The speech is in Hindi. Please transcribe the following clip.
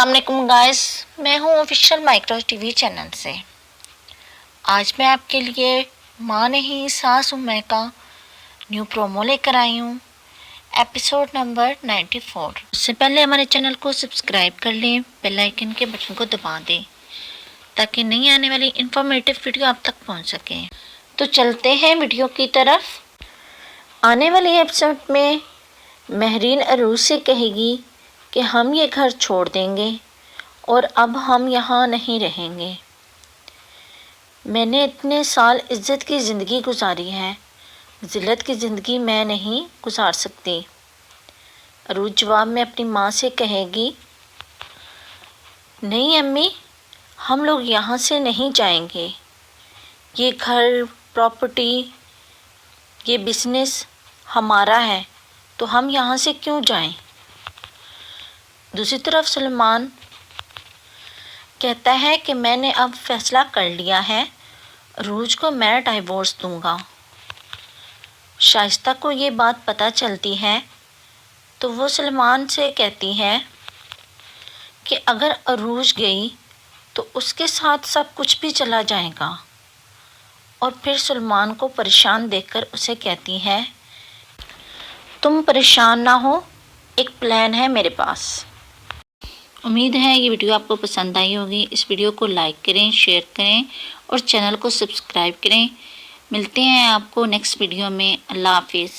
अस्सलाम वालेकुम गाइस, मैं हूँ ऑफिशियल माइक्रो टीवी चैनल से। आज मैं आपके लिए माँ नहीं सास हूँ मैं का न्यू प्रोमो लेकर आई हूँ, एपिसोड नंबर 94। उससे पहले हमारे चैनल को सब्सक्राइब कर लें, बेल आइकन के बटन को दबा दें ताकि नई आने वाली इंफॉर्मेटिव वीडियो आप तक पहुँच सके। तो चलते हैं वीडियो की तरफ। आने वाले एपिसोड में महरीन अरूज से कहेगी कि हम ये घर छोड़ देंगे और अब हम यहाँ नहीं रहेंगे। मैंने इतने साल इज़्ज़त की ज़िंदगी गुजारी है, ज़िल्लत की ज़िंदगी मैं नहीं गुजार सकती। अरूज जवाब में अपनी माँ से कहेगी, नहीं अम्मी, हम लोग यहाँ से नहीं जाएंगे। ये घर, प्रॉपर्टी, ये बिज़नेस हमारा है, तो हम यहाँ से क्यों जाएं। दूसरी तरफ सलमान कहता है कि मैंने अब फैसला कर लिया है, अरूज को मैं डाइवोर्स दूंगा। शाइस्ता को ये बात पता चलती है तो वो सलमान से कहती है कि अगर अरूज गई तो उसके साथ सब कुछ भी चला जाएगा, और फिर सलमान को परेशान देखकर उसे कहती है, तुम परेशान ना हो, एक प्लान है मेरे पास। उम्मीद है ये वीडियो आपको पसंद आई होगी। इस वीडियो को लाइक करें, शेयर करें और चैनल को सब्सक्राइब करें। मिलते हैं आपको नेक्स्ट वीडियो में। अल्लाह हाफिज़।